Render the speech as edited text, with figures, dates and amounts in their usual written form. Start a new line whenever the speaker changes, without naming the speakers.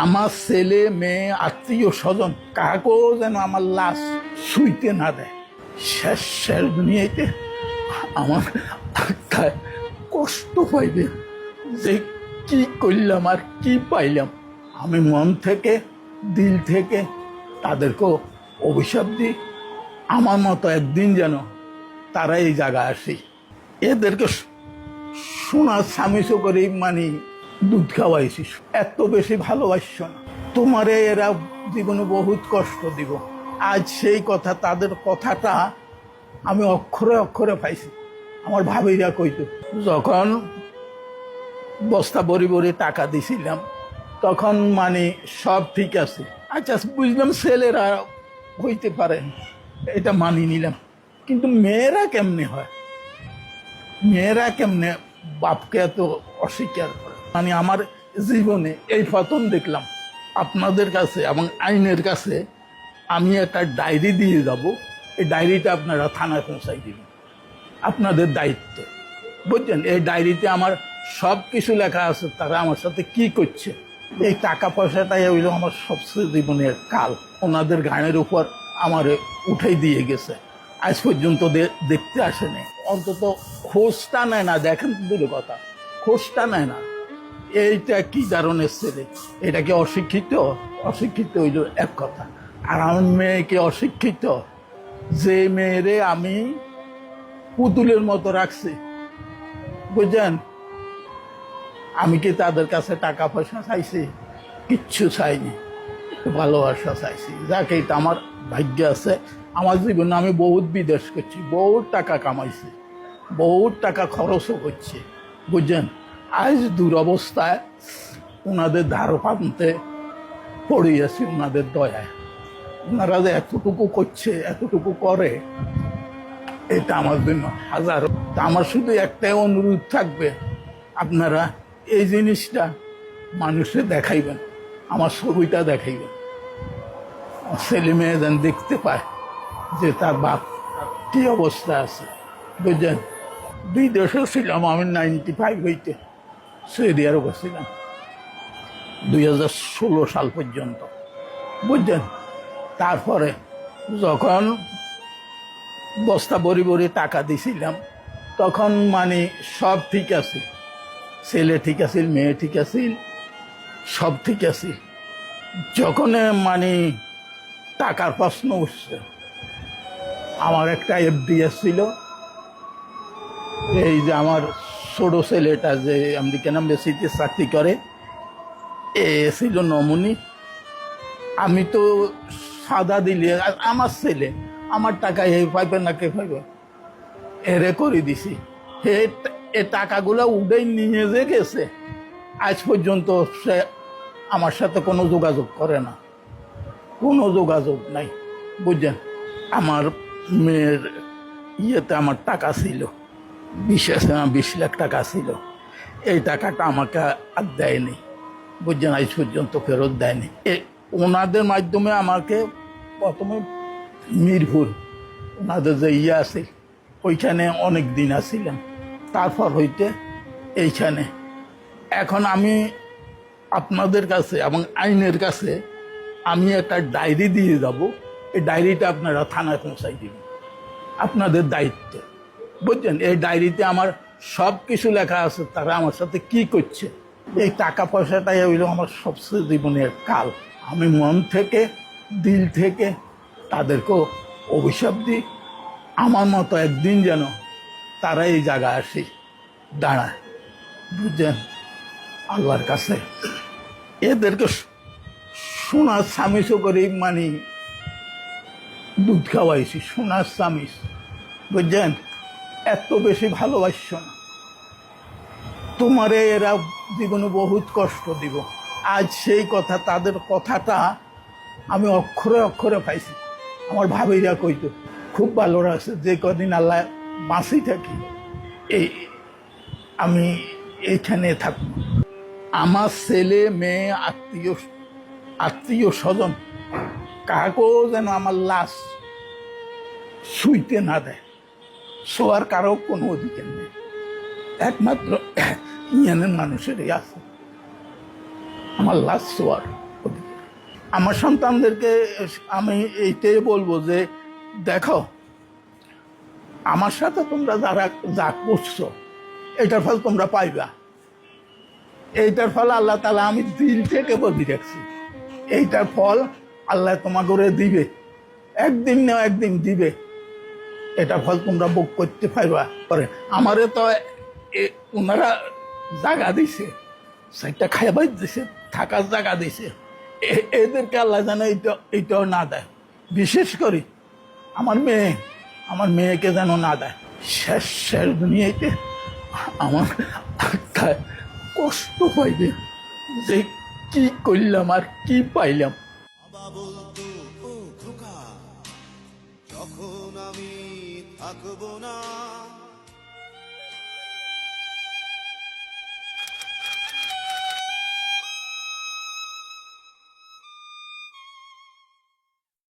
আমার ছেলে মেয়ে আত্মীয় স্বজন কাকেও যেন আমার লাশ শুইতে না দেয়। শেষ শেষ দুনিয়াতে আমার আত্মায় কষ্ট পাইবে যে কি করলাম আর কি পাইলাম। আমি মন থেকে দিল থেকে তাদেরকে অভিশাপ দিই, আমার মতো একদিন যেন তারা এই জায়গায় আসি। এদেরকে সোনার স্বামীসো করে মানে দুধ খাওয়াইছি, এত বেশি ভালোবাসছ না তোমারে, এরা জীবনে বহুত কষ্ট দিব। আজ সেই কথা, তাদের কথাটা আমি অক্ষরে অক্ষরে পাইছি। আমার ভাবিরা কইতো যখন বস্তা বড়ি বড়ি টাকা দিছিলাম তখন মানে সব ঠিক আছে, আচ্ছা বুঝলাম ছেলেরা হইতে পারে, এটা মানি নিলাম। কিন্তু মেয়েরা কেমনে হয়, মেয়েরা কেমনে বাপকে এত অস্বীকার করে? মানে আমার জীবনে এই প্রথম দেখলাম আপনাদের কাছে এবং আইনের কাছে আমি একটা ডায়েরি দিয়ে যাব, এই ডায়েরিটা আপনারা থানায় পৌঁছাই দিবেন, আপনাদের দায়িত্ব, বুঝছেন? এই ডায়েরিতে আমার সব কিছু লেখা আছে, তারা আমার সাথে কি করছে। এই টাকা পয়সাটাই হইল আমার সবচেয়ে জীবনের কাল, ওনাদের গানের উপর আমার উঠাই দিয়ে গেছে, আজ পর্যন্ত দেখতে আসেনি, অন্তত খোঁজটা নেয় না। দেখেন দূরে কথা, খোঁজটা নেয় না। এইটা কি ধরনের ছেলে? এটা কি অশিক্ষিত? অশিক্ষিত হইল এক কথা। আর আমার মেয়েকে অশিক্ষিত, যে মেয়েরে আমি পুতুলের মতো রাখছি, বুঝছেন? আমি কি তাদের কাছে টাকা পয়সা চাইছি? কিচ্ছু চাইনি, ভালোবাসা চাইছি। যাকে এটা আমার ভাগ্য আছে। আমার জীবনে আমি বহুত বিদেশ করছি, বহুত টাকা কামাইছি, বহুত টাকা খরচও করছি, বুঝছেন? আজ দুরবস্থায় ওনাদের ধার পান্তে পড়ে আছি, ওনাদের দয়ায়। ওনারা যে এতটুকু করছে, এতটুকু করে, এটা আমার জন্য হাজারো। তা আমার শুধু একটাই অনুরোধ থাকবে, আপনারা এই জিনিসটা মানুষে দেখাইবেন, আমার ছবিটা দেখাইবেন, ছেলে মেয়ে যেন দেখতে পায় যে তার বাপ কি অবস্থা আছে, বুঝলেন? বিদেশে ছিলাম আমি 95 হইতে, সৌদি আরবে ছিলাম 2016 সাল পর্যন্ত, বুঝলেন? তারপরে যখন বস্তা বড়ি বড়ি টাকা দিছিলাম তখন মানে সব ঠিক আছে, ছেলে ঠিক আছিল, মেয়ে ঠিক আছিল, সব ঠিক আছে। যখন মানে টাকার প্রশ্ন উঠছে, আমার একটা এফডিএস ছিল, এই যে আমার ছোট ছেলেটা যে আমেরিকান এম্বাসিতে চাকরি করে, এ ছিল নমুনি। আমি তো সাদা দিলে আমার ছেলে আমার টাকা এই পাইবে না কে পাইবে, এরে করে দিছি। এ টাকাগুলো উঠে নিয়ে যে গেছে, আজ পর্যন্ত সে আমার সাথে কোনো যোগাযোগ করে না, কোনো যোগাযোগ নাই, বুঝছেন? আমার মেয়ের ইয়েতে আমার টাকা ছিল, 20 লাখ টাকা ছিল, এই টাকাটা আমাকে আর দেয়নি, বুঝছেন? আজ পর্যন্ত ফেরত দেয়নি। ওনাদের মাধ্যমে আমাকে প্রথমে মিরপুর, ওনাদের যে ইয়ে আছে ওইখানে অনেক দিন আসছিলাম, তারপর হইতে এইখানে। এখন আমি আপনাদের কাছে এবং আইনের কাছে আমি একটা ডায়েরি দিয়ে যাব, এই ডায়েরিটা আপনারা থানায় পৌঁছাই দিবেন, আপনাদের দায়িত্ব, বুঝছেন? এই ডায়েরিতে আমার সব কিছু লেখা আছে, তারা আমার সাথে কি করছে। এই টাকা পয়সাটাই হইল আমার সবচেয়ে জীবনের কাল। আমি মন থেকে দিল থেকে তাদেরকে অভিশাপ দিই, আমার মতো একদিন যেন তারা এই জায়গায় আসি দাঁড়ায়, বুঝছেন? আল্লাহর কাছে এদেরকে সোনার স্বামীসো করে মানে দুধ খাওয়াইছি, সোনার স্বামী, বুঝছেন? এত বেশি ভালোবাসছ না তোমারে, এরা জীবনে বহুত কষ্ট দিব। আজ সেই কথা, তাদের কথাটা আমি অক্ষরে অক্ষরে পাইছি। আমার ভাবিরা কইতো খুব ভালো রাখছে, যে কদিন আল্লাহ বাঁচি থাকি এই আমি এইখানে থাকব। আমার ছেলে মেয়ে আত্মীয় স্বজন কাকেও যেন আমার লাশ শুইতে না দেয়, শোয়ার কারো কোনো অধিকার নেই, একমাত্র ইয়ানের মানুষেরই আছে আমার লাশ শোয়ার। আমার সন্তানদেরকে আমি এইটাই বলবো যে দেখো, আমার সাথে তোমরা যারা যা করছো এটার ফল তোমরা পাইবা। এইটার ফল আল্লাহ তাআলা, আমি দিল থেকে বলি রাখছি, এইটার ফল আল্লাহ তোমাকে করে দিবে, একদিন না একদিন দিবে। এটা ফল তোমরা ভোগ করতে পারবা। পরে আমারে তো ওনারা জায়গা দিছে, সেটা খাইবার দিছে, থাকার জায়গা দিছে, এদেরকে আল্লাহ যেন এইটাও না দেয়। বিশেষ করে আমার মেয়েকে যেন না দেয়। শেষ শেষ দুনিয়াতে আমার আত্মায় কষ্ট পাইবে যে কি করলাম আর কি পাইলাম।
বাবা বলতো, ও খোকা, যখন আমি থাকবো না